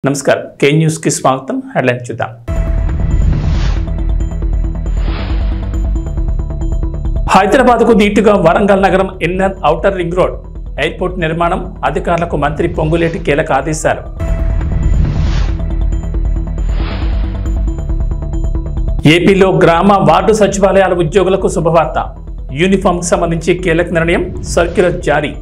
నమస్కారం కే న్యూస్ కి స్వాగతం హెడ్లైన్ చూద్దాం హైదరాబాద్ కు దీటుగా వరంగల్ నగరం inner outer ring road airport నిర్మాణం అధికారులకు మంత్రి పొంగులేటి కీలక ఆదేశాలు ఏపీలో గ్రామ వార్డు సచివాలయాల ఉద్యోగులకు శుభవార్త యూనిఫామ్ కు సంబంధించి కీలక నిర్ణయం సర్క్యులర్ జారీ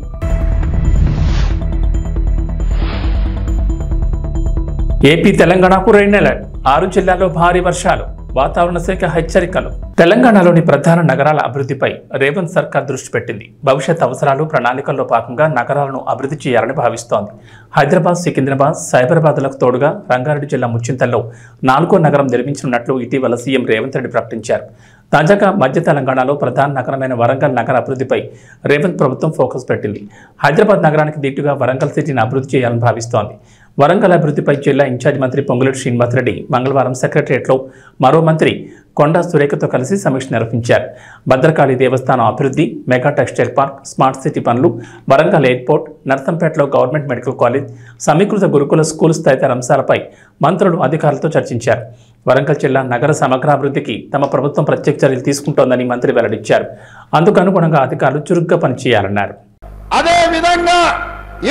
ఏపీ తెలంగాణకు రెడ్ అలర్ట్ 6 జిల్లాల్లో భారీ వర్షాలు వాతావరణ శాఖ హెచ్చరికలు తెలంగాణలోని ప్రధాన నగరాల అభివృద్ధిపై రేవంత్ సర్కార్ దృష్టి పెట్టింది భవిష్యత్ అవసరాలు ప్రణాళికల్లో భాగంగా నగరాలను అభివృద్ధి చేయాలని భావిస్తోంది హైదరాబాద్ సికింద్రాబాద్ సైబరాబాద్లకు తోడుగా రంగారెడ్డి జిల్లా ముచ్చింతల్లో 4వ నగరం నిర్మించనున్నట్లు ఇటీవల సీఎం రేవంత్ రెడ్డి ప్రకటించారు తాజాగా మధ్య తెలంగాణలో ప్రధాన నగరమైన వరంగల్ నగర అభివృద్ధిపై రేవంత్ ప్రభుత్వం ఫోకస్ పెట్టింది హైదరాబాద్ నగరానికి దీటుగా వరంగల్ సిటీని అభివృద్ధి చేయాలని భావిస్తోంది వరంగల్ అభివృద్ధిపై జిల్లా ఇన్ఛార్జ్ మంత్రి పొంగులేటి శ్రీనివాసరెడ్డి మంగళవారం సెక్రటరియట్లో మరో మంత్రి కొండా సురేఖతో కలిసి సమీక్ష నిర్వహించారు భద్రకాళి దేవస్థానం అభివృద్ధి mega textile park smart city పనులు వరంగల్ ఎయిర్పోర్ట్ నర్సంపేటలో గవర్నమెంట్ మెడికల్ కాలేజ్ సమీకృత గురుకుల స్కూల్ తదితర అంశాలపై మంత్రులు అధికారులతో చర్చించారు వరంగల్ జిల్లా నగర సమగ్రాభివృద్ధికి తమ ప్రభుత్వం ప్రత్యేక చర్యలు తీసుకుంటోందని మంత్రి వెల్లడించారు అందుకు అనుగుణంగా అధికారులు చురుగ్గా పనిచేయాలన్నారు అదే విధంగా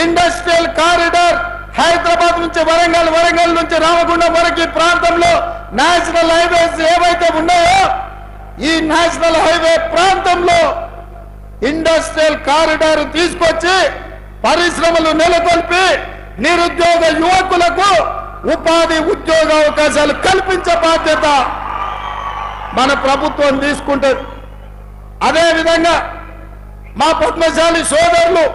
ఇండస్ట్రియల్ కారిడార్ హైదరాబాద్ నుంచి వరంగల్ వరంగల్ నుంచి రామగుండం వరకు ఈ ప్రాంతంలో నేషనల్ హైవేస్ ఏవైతే ఉన్నాయో ఈ నేషనల్ హైవే ప్రాంతంలో ఇండస్ట్రియల్ కారిడార్ తీసుకొచ్చి పరిశ్రమలు నెలకొల్పి నిరుద్యోగ యువకులకు ఉపాధి ఉద్యోగ అవకాశాలు కల్పించే బాధ్యత మన ప్రభుత్వం తీసుకుంటుంది అదే విధంగా మా పద్మశాలి సోదరులు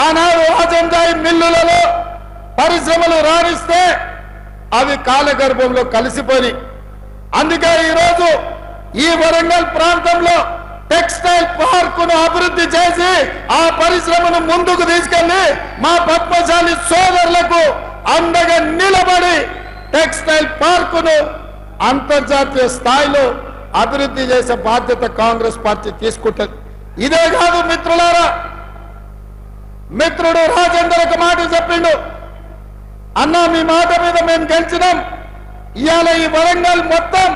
ఆనాడు రాజంజాయి మిల్లులలో పరిశ్రమలు రాణిస్తే అవి కాలగర్భంలో కలిసిపోయి అందుకే ఈరోజు ఈ వరంగల్ ప్రాంతంలో టెక్స్టైల్ పార్కును అభివృద్ధి చేసి ఆ పరిశ్రమను ముందుకు తీసుకెళ్లి మా పద్మశాలి సోదరులకు అండగా నిలబడి టెక్స్టైల్ పార్కును అంతర్జాతీయ స్థాయిలో అభివృద్ధి చేసే బాధ్యత కాంగ్రెస్ పార్టీ తీసుకుంటుంది ఇదే కాదు మిత్రులారా మిత్రుడు రాజేందర్ ఒక మాట చెప్పిండు అన్నా మీ మాట మీద మేము గెలిచినాం ఇవాళ ఈ వరంగల్ మొత్తం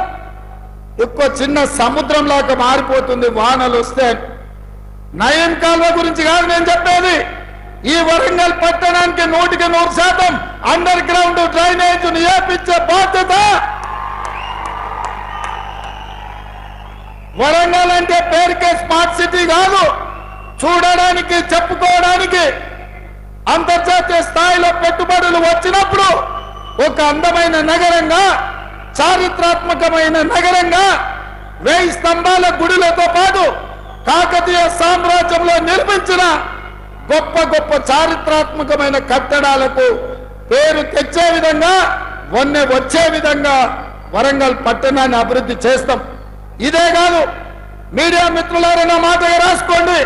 ఎక్కువ చిన్న సముద్రం లాగా మారిపోతుంది వానలు వస్తే నయం కాల్వ గురించి కాదు నేను చెప్పేది ఈ వరంగల్ పట్టణానికి 100% అండర్ గ్రౌండ్ డ్రైనేజ్ ఏర్పించే బాధ్యత వరంగల్ అంటే పేరుకే స్మార్ట్ సిటీ కాదు చూడడానికి చెప్పుకోవడానికి అంతర్జాతీయ స్థాయిలో పెట్టుబడులు వచ్చినప్పుడు ఒక అందమైన నగరంగా చారిత్రాత్మకమైన నగరంగా 1000 స్తంభాల గుడులతో పాటు కాకతీయ సామ్రాజ్యంలో నిర్మించిన గొప్ప గొప్ప చారిత్రాత్మకమైన కట్టడాలకు పేరు తెచ్చే విధంగా వన్నె వచ్చే విధంగా వరంగల్ పట్టణాన్ని అభివృద్ధి చేస్తాం ఇదే కాదు మీడియా మిత్రులారా నా మాటగా రాసుకోండి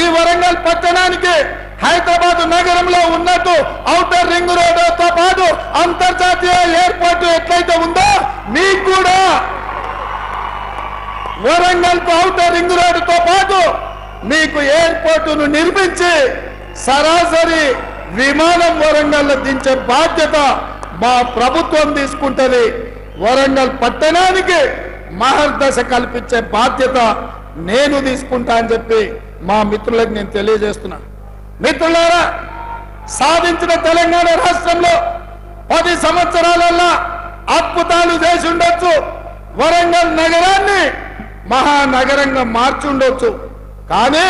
ఈ వరంగల్ పట్టణానికి హైదరాబాద్ నగరంలో ఉన్నట్టు ఔటర్ రింగ్ రోడ్డుతో పాటు అంతర్జాతీయ ఎయిర్పోర్ట్ ఎట్లయితే ఉందో మీకు కూడా వరంగల్ ఔటర్ రింగ్ రోడ్డుతో పాటు మీకు ఎయిర్పోర్టును నిర్మించి సరాసరి విమానం వరంగల్లో దించే బాధ్యత మా ప్రభుత్వం తీసుకుంటుంది వరంగల్ పట్టణానికి మహర్దశ కల్పించే బాధ్యత నేను తీసుకుంటా అని చెప్పి మా మిత్రులకు నేను తెలియజేస్తున్నా మిత్రులారా సాధించిన తెలంగాణ రాష్ట్రంలో 10 సంవత్సరాలలో అద్భుతాలు చేసి ఉండొచ్చు వరంగల్ నగరాన్ని మహానగరంగా మార్చి ఉండొచ్చు కానీ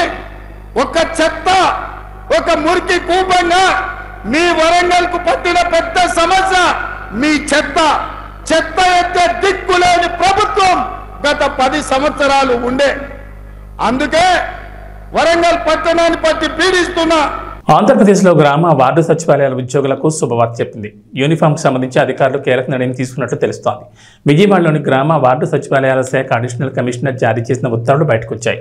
ఒక చెత్త ఒక మురికి కూపంగా మీ వరంగల్ కు పట్టిన పెద్ద సమస్య మీ చెత్త ఎత్తే దిక్కులేని ప్రభుత్వం గత 10 సంవత్సరాలు ఉండే అందుకే వరంగల్ పట్టణాన్ని పట్టి పీడిస్తున్నా ఆంధ్రప్రదేశ్లో గ్రామ వార్డు సచివాలయాల ఉద్యోగులకు శుభవార్త చెప్పింది యూనిఫామ్కు సంబంధించి అధికారులు కీలక నిర్ణయం తీసుకున్నట్లు తెలుస్తోంది విజయవాడలోని గ్రామ వార్డు సచివాలయాల శాఖ అడిషనల్ కమిషనర్ జారీ చేసిన ఉత్తర్వులు బయటకు వచ్చాయి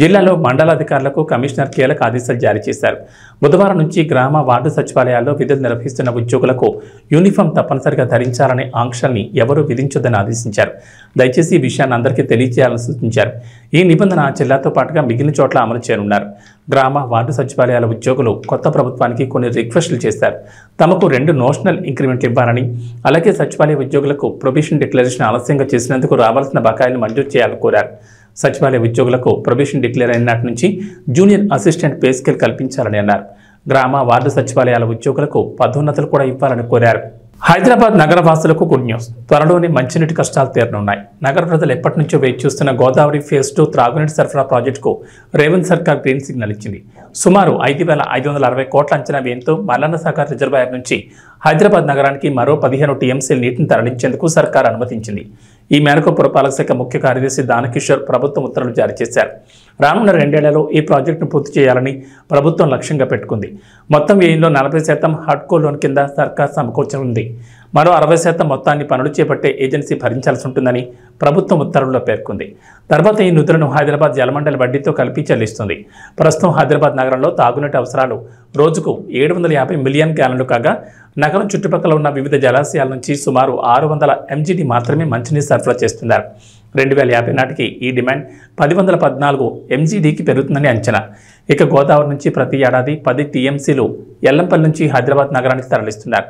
జిల్లాలో మండల అధికారులకు కమిషనర్ కీలక ఆదేశాలు జారీ చేశారు బుధవారం నుంచి గ్రామ వార్డు సచివాలయాల్లో విధులు నిర్వహిస్తున్న ఉద్యోగులకు యూనిఫామ్ తప్పనిసరిగా ధరించాలనే ఆంక్షల్ని ఎవరూ విధించొద్దని ఆదేశించారు. దయచేసి ఈ విషయాన్ని అందరికీ తెలియజేయాలని సూచించారు. ఈ నిబంధన జిల్లాతో పాటుగా మిగిలిన చోట్ల అమలు చేయనున్నారు. గ్రామ వార్డు సచివాలయాల ఉద్యోగులు కొత్త ప్రభుత్వానికి కొన్ని రిక్వెస్టులు చేశారు. తమకు 2 నోషనల్ ఇంక్రిమెంట్లు ఇవ్వాలని, అలాగే సచివాలయ ఉద్యోగులకు ప్రొబేషన్ డిక్లరేషన్ ఆలస్యంగా చేసినందుకు రావాల్సిన బకాయిలు మంజూరు చేయాలని కోరారు. సచివాలయ ఉద్యోగులకు ప్రొబేషన్ డిక్లేర్ అయినటి నుంచి జూనియర్ అసిస్టెంట్ పే స్కేల్ కల్పించాలని అన్నారు. గ్రామ వార్డు సచివాలయాల ఉద్యోగులకు పదోన్నతులు కూడా ఇవ్వాలని కోరారు. హైదరాబాద్ నగర వాసులకు గుడ్ న్యూస్. త్వరలోనే మంచినీటి కష్టాలు తీరనున్నాయి. నగర ప్రజలు ఎప్పటి నుంచో వేచి చూస్తున్న గోదావరి ఫేజ్ 2 త్రాగునీటి సరఫరా ప్రాజెక్టుకు రేవంత్ సర్కార్ గ్రీన్ సిగ్నల్ ఇచ్చింది. సుమారు 5,560 కోట్ల అంచనా వ్యయంతో మల్లన్న సాగర్ రిజర్వాయర్ నుంచి హైదరాబాద్ నగరానికి మరో 15 టీఎంసీల నీటిని తరలించేందుకు సర్కార్ అనుమతించింది. ఈ మేరకు పురపాలక శాఖ ముఖ్య కార్యదర్శి దానకిషోర్ ప్రభుత్వం ఉత్తర్వులు జారీ చేశారు. రానున్న 2 ఏళ్లలో ఈ ప్రాజెక్టును పూర్తి చేయాలని ప్రభుత్వం లక్ష్యంగా పెట్టుకుంది. మొత్తం వ్యయంలో 40% హడ్కో లోన్ కింద సర్కార్ సమకూర్చనుంది. మరో 60% మొత్తాన్ని పనులు చేపట్టే ఏజెన్సీ భరించాల్సి ఉంటుందని ప్రభుత్వం ఉత్తర్వుల్లో పేర్కొంది. తర్వాత ఈ నిధులను హైదరాబాద్ జలమండలి వడ్డీతో కలిపి చెల్లిస్తుంది. ప్రస్తుతం హైదరాబాద్ నగరంలో తాగునీటి అవసరాలు రోజుకు 750 మిలియన్ గ్యాలన్లు కాగా, నగరం చుట్టుపక్కల ఉన్న వివిధ జలాశయాల నుంచి సుమారు 600 MGD మాత్రమే మంచినీరు సరఫరా చేస్తున్నారు. 2050 నాటికి ఈ డిమాండ్ 1014 MGDకి పెరుగుతుందని అంచనా. ఇక గోదావరి నుంచి ప్రతి ఏడాది 10 TMCలు ఎల్లంపల్లి నుంచి హైదరాబాద్ నగరానికి తరలిస్తున్నారు.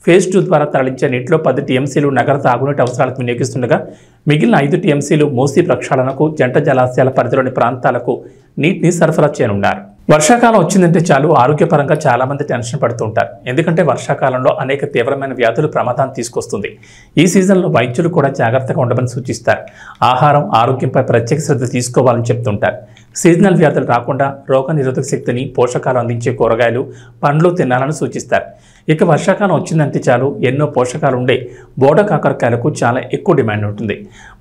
ఫేజ్ 2 ద్వారా తరలించే నీటిలో 10 TMCలు నగర తాగునీటి అవసరాలకు వినియోగిస్తుండగా, మిగిలిన 5 TMCలు మూసీ ప్రక్షాళనకు, జంట జలాశయాల పరిధిలోని ప్రాంతాలకు నీటిని సరఫరా చేయనున్నారు. వర్షాకాలం వచ్చిందంటే చాలు ఆరోగ్యపరంగా చాలా మంది టెన్షన్ పడుతూ ఉంటారు. ఎందుకంటే వర్షాకాలంలో అనేక తీవ్రమైన వ్యాధులు ప్రమాదాన్ని తీసుకొస్తుంది. ఈ సీజన్లో వైద్యులు కూడా జాగ్రత్తగా ఉండమని సూచిస్తారు. ఆహారం, ఆరోగ్యంపై ప్రత్యేక శ్రద్ధ తీసుకోవాలని చెప్తుంటారు. సీజనల్ వ్యాధులు రాకుండా రోగనిరోధక శక్తిని, పోషకాలు అందించే కూరగాయలు, పండ్లు తినాలని సూచిస్తారు. ఇక వర్షాకాలం వచ్చిందంటే చాలు ఎన్నో పోషకాలు ఉండే బోడ కాకరకాయలకు చాలా ఎక్కువ డిమాండ్ ఉంటుంది.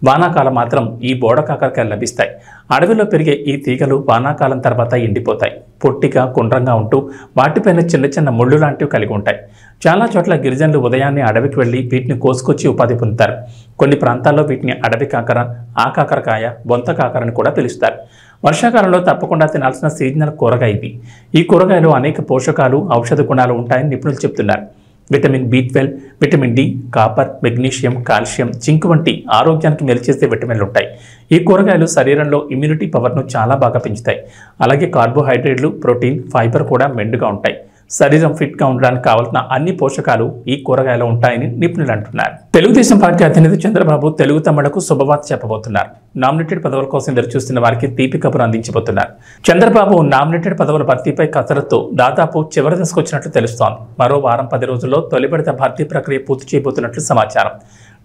వానాకాలం మాత్రం ఈ బోడ కాకరకాయలు లభిస్తాయి. అడవిలో పెరిగే ఈ తీగలు వానాకాలం తర్వాత ఎండిపోతాయి. పొట్టిగా, గుండ్రంగా ఉంటూ వాటిపైన చిన్న చిన్న ముళ్ళు లాంటివి కలిగి ఉంటాయి. చాలా చోట్ల గిరిజనులు ఉదయాన్నే అడవికి వెళ్లి వీటిని కోసుకొచ్చి ఉపాధి పొందుతారు. కొన్ని ప్రాంతాల్లో వీటిని అడవి కాకర, ఆ కాకరకాయ, బొంత కాకరని కూడా పిలుస్తారు. వర్షాకాలంలో తప్పకుండా తినాల్సిన సీజనల్ కూరగాయ ఇది. ఈ కూరగాయలో అనేక పోషకాలు, ఔషధ గుణాలు ఉంటాయని నిపుణులు చెప్తున్నారు. Vitamin B12, vitamin D, copper, magnesium, calcium, zinc వంటి ఆరోగ్యానికి మేలు చేసే విటమిన్లు ఉంటాయి. ఈ కూరగాయలు శరీరంలో ఇమ్యూనిటీ పవర్ను చాలా బాగా పెంచుతాయి. అలాగే కార్బోహైడ్రేట్లు, ప్రోటీన్, ఫైబర్ కూడా మెండుగా ఉంటాయి. శరీరం ఫిట్గా ఉండడానికి కావాల్సిన అన్ని పోషకాలు ఈ కూరగాయలో ఉంటాయని నిపుణులు అంటున్నారు. తెలుగుదేశం పార్టీ అధినేత చంద్రబాబు తెలుగు తమ్ముళ్లకు శుభవార్త చెప్పబోతున్నారు. నామినేటెడ్ పదవుల కోసం ఎదురుచూస్తున్న వారికి తీపి కబురు అందించబోతున్నారు. చంద్రబాబు నామినేటెడ్ పదవుల భర్తీపై కసరత్తు దాదాపు చివరి దశకు వచ్చినట్లు తెలుస్తోంది. మరో వారం 10 రోజుల్లో తొలి విడత భర్తీ ప్రక్రియ పూర్తి చేయబోతున్నట్లు సమాచారం.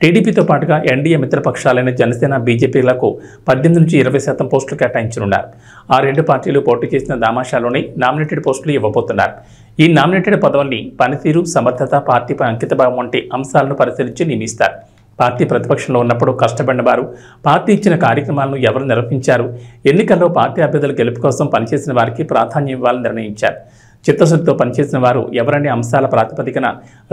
టీడీపీతో పాటుగా ఎన్డీఏ మిత్రపక్షాలైన జనసేన, బీజేపీలకు 18 నుంచి 20% పోస్టులు కేటాయించనున్నారు. ఆ 2 పార్టీలు పోటీ చేసిన దామాషాలోనే నామినేటెడ్ పోస్టులు ఇవ్వబోతున్నారు. ఈ నామినేటెడ్ పదవుల్ని పనితీరు, సమర్థత, పార్టీపై అంకితభావం వంటి అంశాలను పరిశీలించి నియమిస్తారు. పార్టీ ప్రతిపక్షంలో ఉన్నప్పుడు కష్టపడిన వారు, పార్టీ ఇచ్చిన కార్యక్రమాలను ఎవరు నిర్వహించారు, ఎన్నికల్లో పార్టీ అభ్యర్థుల గెలుపు కోసం పనిచేసిన వారికి ప్రాధాన్యం ఇవ్వాలని నిర్ణయించారు. చిత్తశుద్ధితో పనిచేసిన వారు ఎవరనే అంశాల ప్రాతిపదికన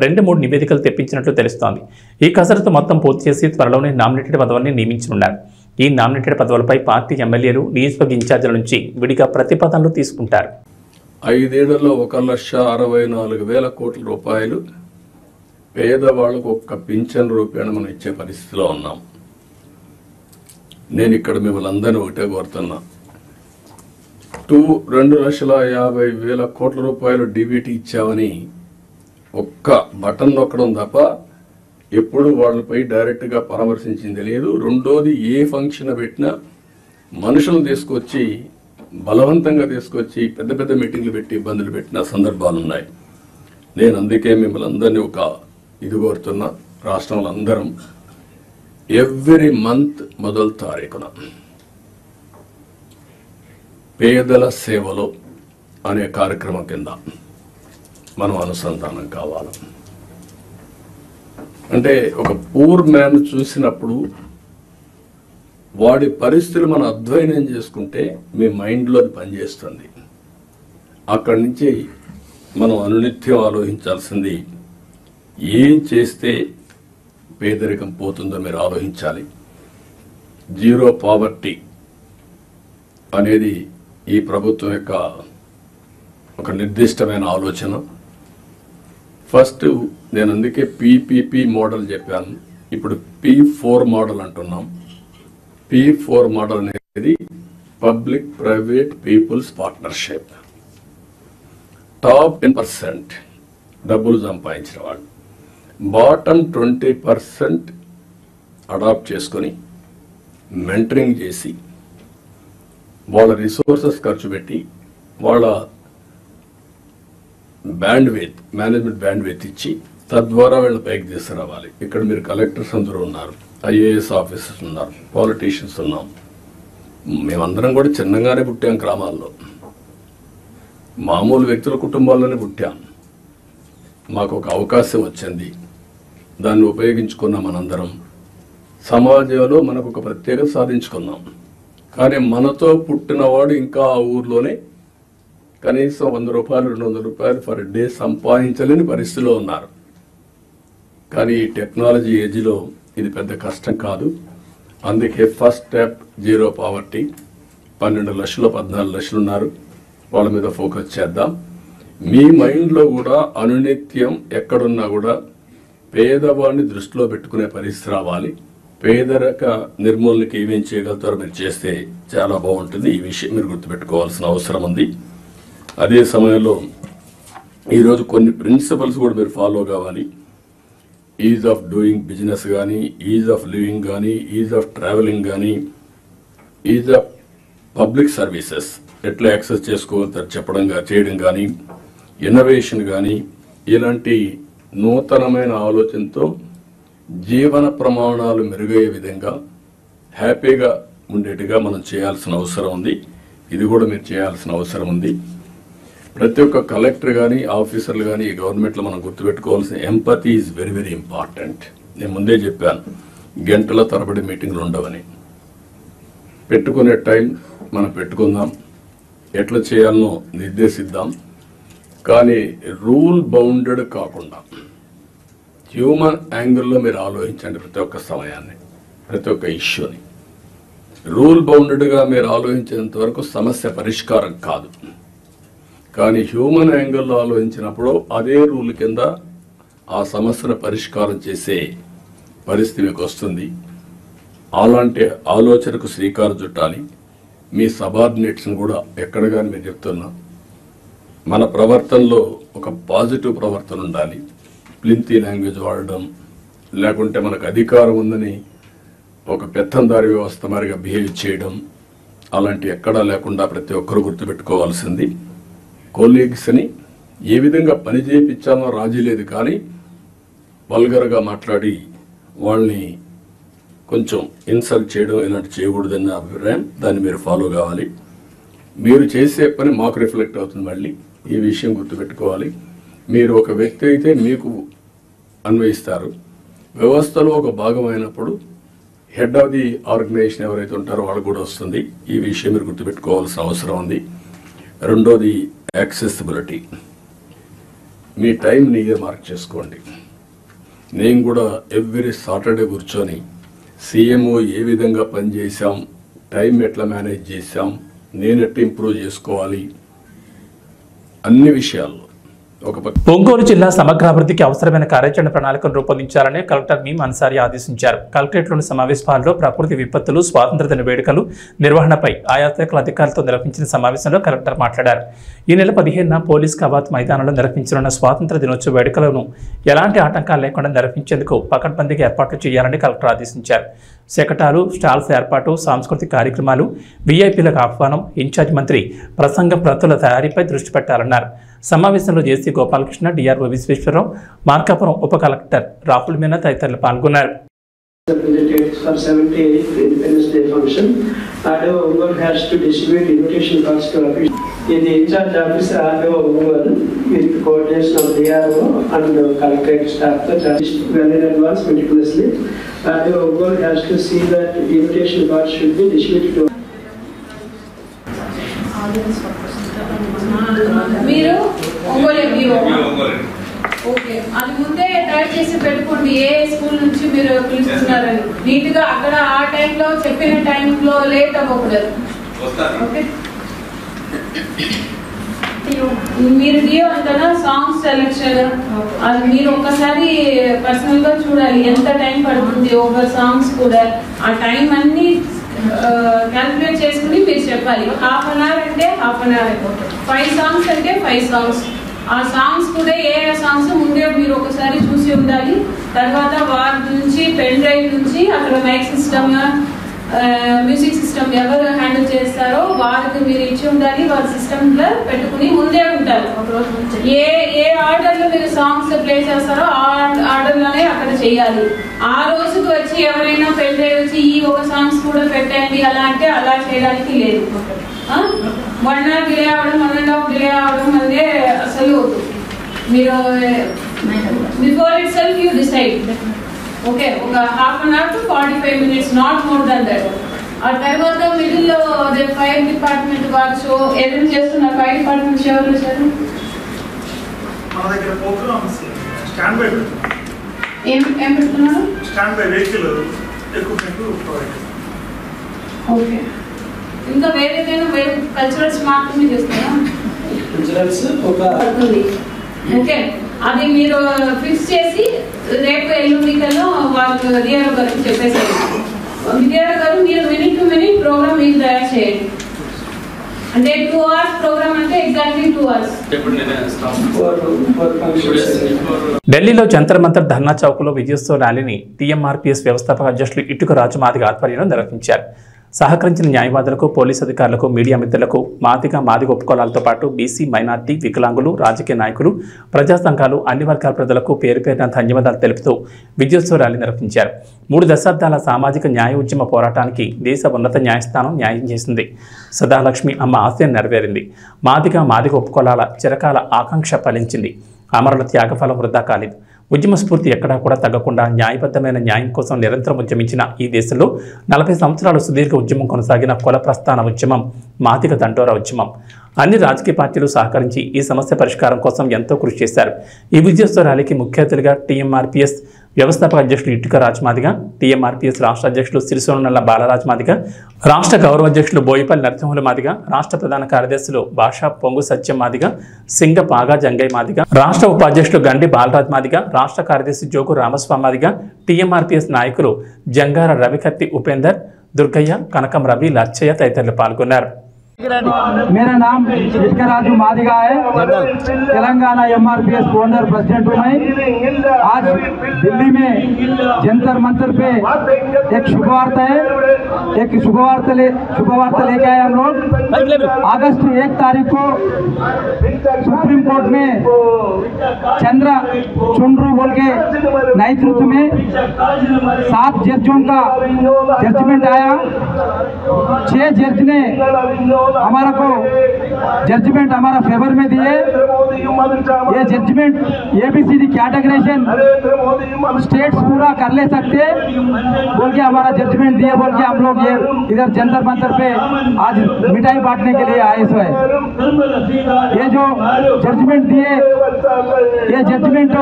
2-3 నివేదికలు తెప్పించినట్లు తెలుస్తోంది. ఈ కసరత్తు మొత్తం పూర్తి చేసి త్వరలోనే నామినేటెడ్ పదవుల్ని నియమించనున్నారు. ఈ నామినేటెడ్ పదవులపై పార్టీ ఎమ్మెల్యేలు, నియోజకవర్గ ఇన్ఛార్జీల నుంచి విడిగా ప్రతిపాదనలు తీసుకుంటారు. 5 ఏళ్లలో 1,64,000 కోట్ల రూపాయలు పేదవాళ్లకు ఒక్క పింఛన్ రూపేణ మనం ఇచ్చే పరిస్థితిలో ఉన్నాం. నేను ఇక్కడ మిమ్మల్ని అందరినీ ఒకటే కోరుతున్నా, 2,50,000 కోట్ల రూపాయలు డీబీటీ ఇచ్చామని ఒక్క బటన్ నొక్కడం తప్ప ఎప్పుడు వాళ్ళపై డైరెక్ట్గా పరామర్శించింది లేదు. రెండోది, ఏ ఫంక్షన్ పెట్టినా మనుషులను తీసుకొచ్చి, బలవంతంగా తీసుకొచ్చి పెద్ద పెద్ద మీటింగ్లు పెట్టి ఇబ్బందులు పెట్టిన సందర్భాలు ఉన్నాయి. నేను అందుకే మిమ్మల్ని అందరినీ ఇది కోరుతున్నా, రాష్ట్రంలో అందరం ఎవ్రీ మంత్ మొదటి తారీఖున పేదల సేవలో అనే కార్యక్రమం కింద మనం అనుసంధానం కావాలి. అంటే ఒక పూర్ మ్యాన్ చూసినప్పుడు వాడి పరిస్థితులు మనం అధ్యయనం చేసుకుంటే మీ మైండ్లో అది పనిచేస్తుంది. అక్కడి నుంచి మనం అనునిత్యం ఆలోచించాల్సింది, ఏం చేస్తే పేదరికం పోతుందో మీరు ఆలోచించాలి. జీరో పావర్టీ అనేది ఈ ప్రభుత్వం యొక్క ఒక నిర్దిష్టమైన ఆలోచన. ఫస్ట్ నేను అందుకే పీపీపీ మోడల్ చెప్పాను, ఇప్పుడు P4 మోడల్ అంటున్నాం. P4 మోడల్ అనేది public private peoples partnership. Top 10% డబ్బులు సంపాదించిన వాళ్ళు, బాటమ్ 20% అడాప్ట్ చేసుకొని మెంటరింగ్ చేసి వాళ్ళ రిసోర్సెస్ ఖర్చు పెట్టి వాళ్ళ బ్యాండ్విడ్త్, మేనేజ్మెంట్ బ్యాండ్విడ్త్ ఇచ్చి తద్వారా వీళ్ళ పైకి తీసుకురావాలి. ఇక్కడ మీరు కలెక్టర్స్ అందరూ ఉన్నారు, IAS ఆఫీసర్స్ ఉన్నారు, పాలిటీషియన్స్ ఉన్నాం. మేమందరం కూడా చిన్నగానే పుట్టాం, గ్రామాల్లో మామూలు వ్యక్తుల కుటుంబాల్లోనే పుట్టాం. మాకు ఒక అవకాశం వచ్చింది, దాన్ని ఉపయోగించుకున్నాం. మనందరం సమాజంలో మనకు ఒక ప్రత్యేకత సాధించుకున్నాం. కానీ మనతో పుట్టినవాడు ఇంకా ఆ ఊర్లోనే కనీసం 100 రూపాయలు 200 రూపాయలు పర్ డే సంపాదించలేని పరిస్థితిలో ఉన్నారు. కానీ ఈ టెక్నాలజీ ఏజ్లో ఇది పెద్ద కష్టం కాదు. అందుకే ఫస్ట్ స్టెప్ జీరో పావర్టీ. 12 లక్షలు 14 లక్షలు ఉన్నారు, వాళ్ళ మీద ఫోకస్ చేద్దాం. మీ మైండ్లో కూడా అనునిత్యం ఎక్కడున్నా కూడా పేదవాడిని దృష్టిలో పెట్టుకునే పరిస్థితి రావాలి. పేదరిక నిర్మూలనకి ఏమేం చేయగలుగుతారో మీరు చేస్తే చాలా బాగుంటుంది. ఈ విషయం మీరు గుర్తుపెట్టుకోవాల్సిన అవసరం ఉంది. అదే సమయంలో ఈరోజు కొన్ని ప్రిన్సిపల్స్ కూడా మీరు ఫాలో కావాలి. ఈజ్ ఆఫ్ డూయింగ్ బిజినెస్ కానీ, ఈజ్ ఆఫ్ లివింగ్ కానీ, ఈజ్ ఆఫ్ ట్రావెలింగ్ కానీ, ఈజ్ ఆఫ్ పబ్లిక్ సర్వీసెస్ ఎట్లా యాక్సెస్ చేసుకోగలుగుతారు చెప్పడం చేయడం కానీ, ఇన్నోవేషన్ కానీ, ఇలాంటి నూతనమైన ఆలోచనతో జీవన ప్రమాణాలు మెరుగయ్యే విధంగా హ్యాపీగా ఉండేట్టుగా మనం చేయాల్సిన అవసరం ఉంది. ఇది కూడా మీరు చేయాల్సిన అవసరం ఉంది. ప్రతి ఒక్క కలెక్టర్ కానీ, ఆఫీసర్లు కానీ ఈ గవర్నమెంట్లో మనం గుర్తుపెట్టుకోవాల్సిన empathy is very very important. నేను ముందే చెప్పాను, గంటల తరబడి మీటింగ్లు ఉండవని. పెట్టుకునే టైం మనం పెట్టుకుందాం, ఎట్లా చేయాలనో నిర్దేశిద్దాం. కానీ రూల్ బౌండెడ్ కాకుండా హ్యూమన్ యాంగిల్లో మీరు ఆలోచించండి. ప్రతి ఒక్క సమయాన్ని, ప్రతి ఒక్క ఇష్యూని రూల్ బౌండెడ్గా మీరు ఆలోచించేంత వరకు సమస్య పరిష్కారం కాదు. కానీ హ్యూమన్ యాంగిల్లో ఆలోచించినప్పుడు అదే రూల్ కింద ఆ సమస్యను పరిష్కారం చేసే పరిస్థితి మీకు వస్తుంది. అలాంటి ఆలోచనకు శ్రీకారం చుట్టాలి. మీ సబార్డినేట్స్ని కూడా ఎక్కడ కానీ మీరు చెప్తున్నా, మన ప్రవర్తనలో ఒక పాజిటివ్ ప్రవర్తన ఉండాలి. ప్లింతీ లాంగ్వేజ్ వాడడం, లేకుంటే మనకు అధికారం ఉందని ఒక పెత్తందారి వ్యవస్థ మరిగా బిహేవ్ చేయడం, అలాంటి ఎక్కడా లేకుండా ప్రతి ఒక్కరు గుర్తుపెట్టుకోవాల్సింది. కొలీగ్స్ని ఏ విధంగా పని చేయించామో రాజీ లేదు, కానీ వల్గర్గా మాట్లాడి వాళ్ళని కొంచెం ఇన్సల్ట్ చేయడం ఇలాంటి చేయకూడదన్న అభిప్రాయం. దాన్ని మీరు ఫాలో కావాలి. మీరు చేసే పని మాకు రిఫ్లెక్ట్ అవుతుంది. మళ్ళీ ఈ విషయం గుర్తుపెట్టుకోవాలి. మీరు ఒక వ్యక్తి అయితే మీకు అన్వయిస్తారు, వ్యవస్థలో ఒక భాగం అయినప్పుడు హెడ్ ఆఫ్ ది ఆర్గనైజేషన్ ఎవరైతే ఉంటారో వాళ్ళకు కూడా వస్తుంది. ఈ విషయం మీరు గుర్తుపెట్టుకోవాల్సిన అవసరం ఉంది. రెండోది యాక్సెసిబిలిటీ. మీ టైంని మార్క్ చేసుకోండి. నేను కూడా ఎవ్రీ సాటర్డే కూర్చొని CMO ఏ విధంగా పనిచేసాం, టైం ఎట్లా మేనేజ్ చేశాం, నేను ఎట్లా ఇంప్రూవ్ చేసుకోవాలి, అన్ని విషయాల్లో ఒంగోలు జిల్లా సమగ్రాభివృద్ధికి అవసరమైన కార్యాచరణ ప్రణాళికను రూపొందించాలని కలెక్టర్ మీమ్ అన్సారీ ఆదేశించారు. కలెక్టరేట్లోని సమావేశ హాల్లో ప్రకృతి విపత్తులు, స్వాతంత్ర్య దిన వేడుకలు నిర్వహణపై ఆయా శాఖల అధికారులతో నిర్వహించిన సమావేశంలో కలెక్టర్ మాట్లాడారు. ఈ నెల 15న పోలీస్ కవాత్ మైదానంలో నిర్వహించనున్న స్వాతంత్ర్య దినోత్సవ వేడుకలను ఎలాంటి ఆటంకాలు లేకుండా నిర్వహించేందుకు పకడ్బందీగా ఏర్పాట్లు చేయాలని కలెక్టర్ ఆదేశించారు. శకటాలు, స్టాల్స్ ఏర్పాటు, సాంస్కృతిక కార్యక్రమాలు, వీఐపీలకు ఆహ్వానం, ఇన్ఛార్జ్ మంత్రి ప్రసంగ ప్రతుల తయారీపై దృష్టి పెట్టాలన్నారు. సమావేశంలో జేసీ గోపాలకృష్ణ, డిఆర్ఓ విశ్వేశ్వరరావు, మార్కాపురం ఉప కలెక్టర్ రాహుల్ మీనా తదితరులు పాల్గొన్నారు. For 78th Independence Day function, RDO Ongole has to distribute invitation cards to officials. In the in-charge officer RDO Ongole, with coordination of DRO and collectorate staff, well in advance meticulously, RDO Ongole has to see that invitation cards should be distributed to. మీరు Ongole okay, అది ముందే type చేసి పెట్టుకోండి. ఏ school నుంచి మీరు పిలుస్తున్నారని neat గా అక్కడ ఆ టైంలో చెప్పిన టైంలో లేట్ అవ్వకూడదు. ఓకే. మీరు డిఓ అంటారా సాంగ్స్ సెలెక్షన్ అది మీరు ఒక్కసారి పర్సనల్ గా చూడాలి ఎంత టైం పడుతుంది ఒక సాంగ్స్ కూడా ఆ టైం అన్ని క్యాల్కులేట్ చేసుకుని మీరు చెప్పాలి. హాఫ్ అన్ అవర్ అంటే హాఫ్ అన్ అవర్, 5 songs అంటే 5 songs. ఆ సాంగ్స్ కూడా ఏ సాంగ్స్ ముందే మీరు ఒకసారి చూసి ఉండాలి. తర్వాత వారి నుంచి పెన్ డ్రైవ్ నుంచి అక్కడ మైక్ సిస్టమ్ మ్యూజిక్ సిస్టమ్ ఎవరు హ్యాండిల్ చేస్తారో వారికి మీరు ఇచ్చి ఉండాలి. వారి సిస్టమ్ లో పెట్టుకుని ముందే ఉంటారు. ఏ ఆర్డర్ లో మీరు సాంగ్స్ ప్లే చేస్తారో ఆ ఆర్డర్ లోనే అక్కడ చేయాలి. ఆ రోజుకి వచ్చి ఎవరైనా పెన్ డ్రైవ్ వచ్చి ఈ ఒక సాంగ్స్ కూడా పెట్టండి అలా అంటే అలా చేయడానికి లేదు. 1 hour డిలే అవ్వడం 1.5 డిలే అవ్వడం అంటే అసలు వద్దు. మీరు before it self you decide. Okay, ఒక half an hour to 45 minutes, not more than that. ఆ తర్వాత మిడిల్ లో అదే ఫైర్ డిపార్ట్మెంట్ వారు షో ఏదైనా చేస్తున్నారు. ఫైర్ డిపార్ట్మెంట్ షో ఎవరు వచ్చారు? మన దగ్గర ప్రోగ్రామ్స్ స్టాండ్ బై ఏం పెడుతున్నారు? Stand by vehicle equipment provide. Okay, ఇంకా వేరే కల్చరల్స్ మాత్రమే చేస్తారా? కల్చరల్స్ ఒక ఓకే, అది మీరు ఫిక్స్ చేసి రేపు ఎల్లుండికల్లో వాళ్ళు డిఆర్ఓ గారికి చెప్పేసారు. డిఆర్ఓ గారు మీరు మినిట్ టు మినిట్ ప్రోగ్రామ్ మీకు తయారు చేయండి. అంటే 2 hours ప్రోగ్రామ్ అంటే ఎగ్జాక్ట్లీ 2 hours. ఢిల్లీలో జంతర్ మంతర్ ధర్నా చౌక్లో విజయోత్సవ ర్యాలీని టీఎంఆర్పీఎస్ వ్యవస్థాపక అధ్యక్షులు ఇటుక రాజు మాదిగ ఆధ్వర్యంలో నిర్వహించారు. సహకరించిన న్యాయవాదులకు, పోలీసు అధికారులకు, మీడియా మిత్రులకు, మాదిగ ఉపకులాలతో పాటు బీసీ, మైనార్టీ, వికలాంగులు, రాజకీయ నాయకులు, ప్రజా సంఘాలు, అన్ని వర్గాల ప్రజలకు పేరు పేరున ధన్యవాదాలు తెలుపుతూ విజయోత్సవ ర్యాలీ నిర్వహించారు. 3 దశాబ్దాల సామాజిక న్యాయ ఉద్యమ పోరాటానికి దేశ ఉన్నత న్యాయస్థానం న్యాయం చేసింది. సదాలక్ష్మి అమ్మ ఆశయం నెరవేరింది. మాదిగ ఉపకులాల చిరకాల ఆకాంక్ష ఫలించింది. అమరుల త్యాగఫలం వృధా కాలేదు. ఉద్యమ స్ఫూర్తి ఎక్కడా కూడా తగ్గకుండా న్యాయబద్ధమైన న్యాయం కోసం నిరంతరం ఉద్యమించిన ఈ దేశంలో 40 సంవత్సరాల సుదీర్ఘ ఉద్యమం కొనసాగిన కుల ప్రస్థాన ఉద్యమం మాదిగ దండోరా ఉద్యమం. అన్ని రాజకీయ పార్టీలు సహకరించి ఈ సమస్య పరిష్కారం కోసం ఎంతో కృషి చేశారు. ఈ విజయోత్సవ ర్యాలీకి ముఖ్య అతిథిగా టీఎంఆర్పీఎస్ వ్యవస్థాపక అధ్యక్షులు ఇటుక రాజు మాదిగ, టీఎంఆర్పీఎస్ రాష్ట్ర అధ్యక్షులు సిరిసోనల్ల బాలరాజు మాదిగ, రాష్ట్ర గౌరవ అధ్యక్షులు బోయిపల్లి నరసింహుల మాదిగ, రాష్ట్ర ప్రధాన కార్యదర్శులు భాషా పొంగు సత్యం మాదిగ, సింగ పాగా జంగయ్య మాదిగ, రాష్ట్ర ఉపాధ్యక్షులు గండి బాలరాజు మాదిగ, రాష్ట్ర కార్యదర్శి జోగు రామస్వామి మాదిగ, టీఎంఆర్పీఎస్ నాయకులు జంగార రవికత్తి ఉపేందర్, దుర్గయ్య, కనకం రవి, లచ్చయ్య తదితరులు పాల్గొన్నారు. मेरा नाम इटका राजू मादिगा है। तेलंगाना एमआरपीएस फाउंडर प्रेसिडेंट हूँ मैं। आज दिल्ली में जंतर मंतर पे एक शुभवार्ता है, एक शुभवार्ता लेके आए हम लोग। अगस्त 1 तारीख को सुप्रीम कोर्ट में चुंड्रू बोल के नेतृत्व में 7 जजों का जजमेंट आया। 6 जज ने हमारा को जजमेंट हमारा फेवर में दिए। ये जजमेंट एबीसीडी कैटेगराइजेशन स्टेट्स पूरा कर ले सकते बोल के हमारा जजमेंट दिए बोल के हम लोग ये इधर जंतर मंतर पे आज मिठाई बांटने के लिए आए हुए। ये जो जजमेंट दिए, ये जजमेंट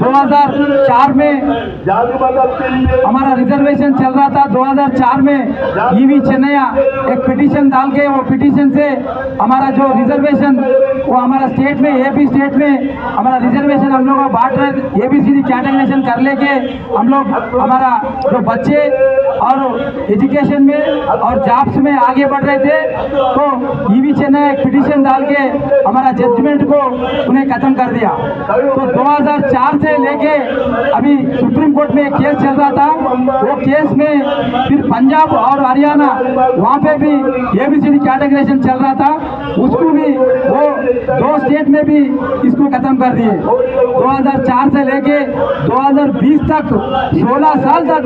2004 में हमारा रिजर्वेशन चल रहा था। 2004 में ईवी चेन्नैया एक पिटीशन डाल के वो पिटीशन से हमारा जो रिजर्वेशन वो हमारा स्टेट में एपी स्टेट में हमारा रिजर्वेशन हम लोग बांट रहे, एबीसीडी कैटेगराइजेशन कर लेके हम लोग हमारा जो बच्चे और एजुकेशन में और जॉब्स में आगे बढ़ रहे थे। तो ईवी चेन्नैया एक पिटीशन डाल के हमारा जजमेंट को उन्हें खत्म कर दिया। तो 2004 से लेके अभी सुप्रीम कोर्ट में एक केस चल रहा था। वो केस में फिर पंजाब और हरियाणा वहाँ पे भी एबीसीडी कैटेगराइजेशन चल रहा था, उसको भी वो 2 स्टेट में भी इसको खत्म कर दिए। 2004 से लेके 2020 तक 16 साल तक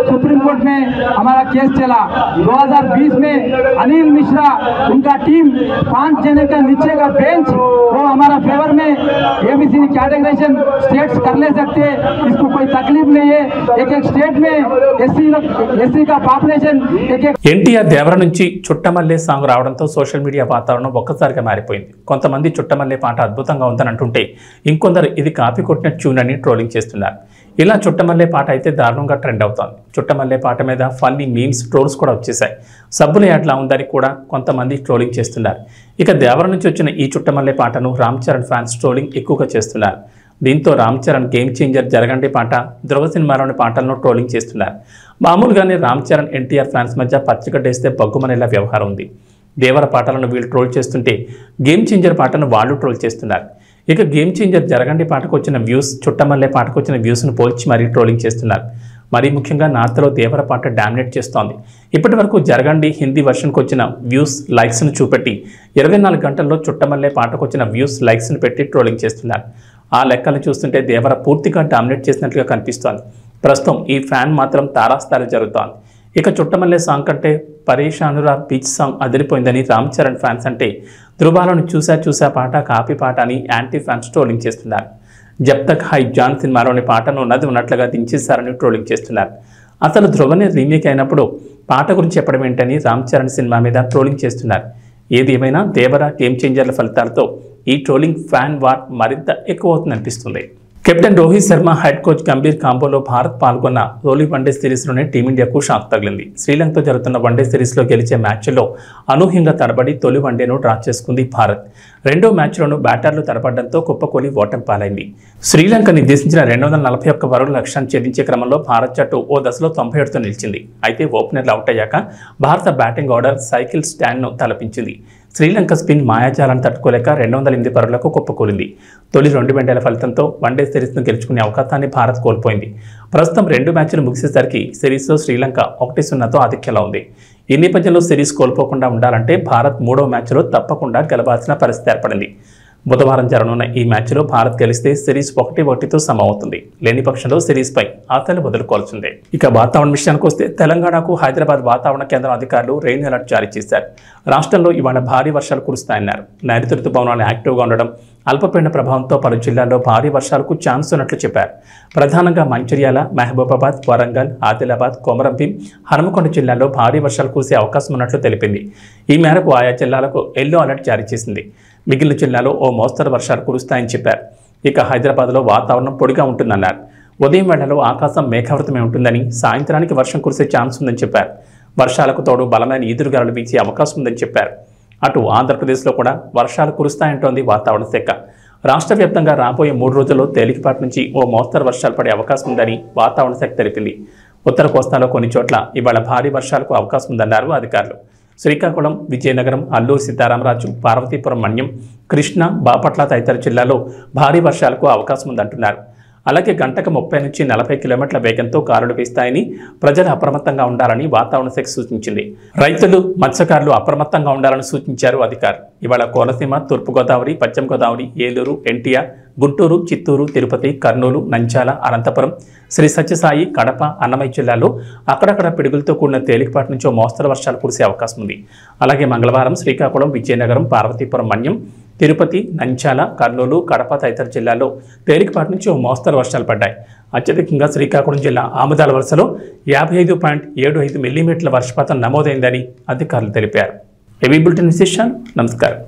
सुप्रीम कोर्ट में हमारा केस चला। 2020 में अनिल मिश्रा उनका टीम 5 जने का नीचे का बेंच वो हमारा फेवर में एबीसीडी कैटेगराइजेशन स्टेट्स कर ले सकते, इसको कोई तकलीफ नहीं है। एक स्टेट में एससी का पॉपुलेशन ఎన్టీఆర్ దేవర నుంచి చుట్టమల్లే సాంగ్ రావడంతో సోషల్ మీడియా వాతావరణం ఒక్కసారిగా మారిపోయింది. కొంతమంది చుట్టమల్లే పాట అద్భుతంగా ఉందని అంటుంటే ఇంకొందరు ఇది కాపీ కొట్టిన ట్యూన్ అని ట్రోలింగ్ చేస్తున్నారు. ఇలా చుట్టమల్లే పాట అయితే దారుణంగా ట్రెండ్ అవుతోంది. చుట్టమల్లే పాట మీద ఫన్నీ మీమ్స్, ట్రోల్స్ కూడా వచ్చేసాయి. సబ్బుల యాడ్లా ఉందని కూడా కొంతమంది ట్రోలింగ్ చేస్తున్నారు. ఇక దేవర నుంచి వచ్చిన ఈ చుట్టమల్లే పాటను రామ్ చరణ్ ఫ్యాన్స్ ట్రోలింగ్ ఎక్కువగా చేస్తున్నారు. దీంతో రామ్ చరణ్ గేమ్ చేంజర్ జరగండి పాట, ధృవ సినిమాలోని పాటలను ట్రోలింగ్ చేస్తున్నారు. మామూలుగానే రామ్ చరణ్ ఎన్టీఆర్ ఫ్యాన్స్ మధ్య పచ్చిగడ్డేస్తే బగ్గుమనేలా వ్యవహారం ఉంది. దేవర పాటలను వీళ్ళు ట్రోల్ చేస్తుంటే గేమ్ చేంజర్ పాటను వాళ్ళు ట్రోల్ చేస్తున్నారు. ఇక గేమ్ చేంజర్ జరగండి పాటకు వచ్చిన వ్యూస్, చుట్టమల్లే పాటకు వచ్చిన వ్యూస్ను పోల్చి మరీ ట్రోలింగ్ చేస్తున్నారు. మరీ ముఖ్యంగా నార్త్లో దేవర పాట డామినేట్ చేస్తోంది. ఇప్పటి వరకు జరగండి హిందీ వర్షన్కి వచ్చిన వ్యూస్, లైక్స్ను చూపెట్టి 24 గంటల్లో చుట్టమల్లే పాటకు వచ్చిన వ్యూస్, లైక్స్ను పెట్టి ట్రోలింగ్ చేస్తున్నారు. ఆ లెక్కలు చూస్తుంటే దేవర పూర్తిగా డామినేట్ చేసినట్లుగా కనిపిస్తోంది. ప్రస్తుతం ఈ ఫ్యాన్ మాత్రం తారాస్థాయి జరుగుతోంది. ఇక చుట్టమల్లే సాంగ్ కంటే పరేషానురా బీచ్ సాంగ్ అదిరిపోయిందని రామ్ చరణ్ ఫ్యాన్స్ అంటే, ధృవాలను చూసా పాట కాపీ పాట అని యాంటీ ఫ్యాన్స్ ట్రోలింగ్ చేస్తున్నారు. జబ్ తక్ హై జాన్ సినిమాలోని పాటను ఉన్నది ఉన్నట్లుగా దించేశారని ట్రోలింగ్ చేస్తున్నారు. అసలు ధృవని రీమేక్ అయినప్పుడు పాట గురించి చెప్పడం ఏంటని రామ్ చరణ్ సినిమా మీద ట్రోలింగ్ చేస్తున్నారు. ఏది ఏమైనా దేవర గేమ్ చేంజర్ల ఫలితాలతో ఈ ట్రోలింగ్ ఫ్యాన్ వార్ మరింత ఎక్కువ అవుతుందనిపిస్తుంది. Captain Rohit Sharma, head coach Gambhir కాంబోలో భారత్ పాల్గొన్న తొలి వన్డే సిరీస్లోనే టీమిండియాకు షాక్ తగిలింది. శ్రీలంకతో జరుగుతున్న వన్డే సిరీస్లో గెలిచే మ్యాచ్లో అనూహ్యంగా తడబడి తొలి వన్డేను డ్రా చేసుకుంది భారత్. రెండో మ్యాచ్లోనూ బ్యాటర్లు తడబడడంతో కుప్పకూలి ఓటమి పాలైంది. శ్రీలంక నిర్దేశించిన 241 పరుగుల లక్ష్యాన్ని ఛేదించే క్రమంలో భారత్ జట్టు ఓ దశలో 97తో నిలిచింది. అయితే ఓపెనర్లు అవుట్ అయ్యాక భారత బ్యాటింగ్ ఆర్డర్ సైకిల్ స్టాండ్ను తలపించింది. శ్రీలంక స్పిన్ మాయాజాలను తట్టుకోలేక 208 పరుగులకు కుప్పకూలింది. తొలి 2 వన్డేల ఫలితంతో వన్డే సిరీస్ను గెలుచుకునే అవకాశాన్ని భారత్ కోల్పోయింది. ప్రస్తుతం 2 మ్యాచ్లు ముగిసేసరికి సిరీస్లో శ్రీలంక 1-0తో ఆధిక్యంలో ఉంది. ఈ నేపథ్యంలో సిరీస్ కోల్పోకుండా ఉండాలంటే భారత్ 3వ మ్యాచ్లో తప్పకుండా గెలవాల్సిన పరిస్థితి ఏర్పడింది. బుధవారం జరగనున్న ఈ మ్యాచ్లో భారత్ గెలిస్తే సిరీస్ 1-1తో సమవుతుంది. లేని పక్షంలో సిరీస్పై ఆశలు వదులుకోవాల్సిందే. ఇక వాతావరణ విషయానికి వస్తే తెలంగాణకు హైదరాబాద్ వాతావరణ కేంద్రం అధికారులు రెయిన్ అలర్ట్ జారీ చేశారు. రాష్ట్రంలో ఇవాళ భారీ వర్షాలు కురుస్తాయన్నారు. నైరుతి రుతుపవనాలు యాక్టివ్గా ఉండడం, అల్పపీడన ప్రభావంతో పలు జిల్లాల్లో భారీ వర్షాలకు ఛాన్స్ ఉన్నట్లు చెప్పారు. ప్రధానంగా మంచిర్యాల, మహబూబాబాద్, వరంగల్, ఆదిలాబాద్, కొమరంభీం, హనుమకొండ జిల్లాల్లో భారీ వర్షాలు కురిసే అవకాశం ఉన్నట్లు తెలిపింది. ఈ మేరకు ఆయా జిల్లాలకు ఎల్లో అలర్ట్ జారీ చేసింది. మిగిలిన జిల్లాలో ఓ మోస్తరు వర్షాలు కురుస్తాయని చెప్పారు. ఇక హైదరాబాద్లో వాతావరణం పొడిగా ఉంటుందన్నారు. ఉదయం వేళలో ఆకాశం మేఘావృతమై ఉంటుందని, సాయంత్రానికి వర్షం కురిసే ఛాన్స్ ఉందని చెప్పారు. వర్షాలకు తోడు బలమైన ఈదురుగాలులు వీచే అవకాశం ఉందని చెప్పారు. అటు ఆంధ్రప్రదేశ్లో కూడా వర్షాలు కురుస్తాయంటోంది వాతావరణ శాఖ. రాష్ట్ర వ్యాప్తంగా రాబోయే 3 రోజుల్లో తేలికపాటి నుంచి ఓ మోస్తరు వర్షాలు పడే అవకాశం ఉందని వాతావరణ శాఖ తెలిపింది. ఉత్తర కోస్తాలో కొన్ని చోట్ల ఇవాళ భారీ వర్షాలకు అవకాశం ఉందన్నారు అధికారులు. శ్రీకాకుళం, విజయనగరం, అల్లూరు సీతారామరాజు, పార్వతీపురం మన్యం, కృష్ణా, బాపట్ల తదితర జిల్లాల్లో భారీ వర్షాలకు అవకాశం ఉందంటున్నారు. అలాగే గంటకు 30 నుంచి 40 కిలోమీటర్ల వేగంతో గాలులు వీస్తాయని, ప్రజలు అప్రమత్తంగా ఉండాలని వాతావరణ శాఖ సూచించింది. రైతులు, మత్స్యకారులు అప్రమత్తంగా ఉండాలని సూచించారు అధికారులు. ఇవాళ కోనసీమ, తూర్పుగోదావరి, పశ్చిమ గోదావరి, ఏలూరు, ఎన్టీఆర్, గుంటూరు, చిత్తూరు, తిరుపతి, కర్నూలు, నంద్యాల, అనంతపురం, శ్రీ సత్యసాయి, కడప, అన్నమయ్య జిల్లాల్లో అక్కడక్కడ పిడుగులతో కూడిన తేలికపాటి నుంచి మోస్తరు వర్షాలు కురిసే అవకాశం ఉంది. అలాగే మంగళవారం శ్రీకాకుళం, విజయనగరం, పార్వతీపురం మన్యం, తిరుపతి, నంద్యాల, కర్నూలు, కడప తదితర జిల్లాల్లో తేలికపాటి నుంచి మోస్తరు వర్షాలు పడ్డాయి. అత్యధికంగా శ్రీకాకుళం జిల్లా ఆముదాల వలసలో 55.75 మిల్లీమీటర్ల వర్షపాతం నమోదైందని అధికారులు తెలిపారు. ఏబీ బులెటిన్ విశేషాలు. నమస్కారం.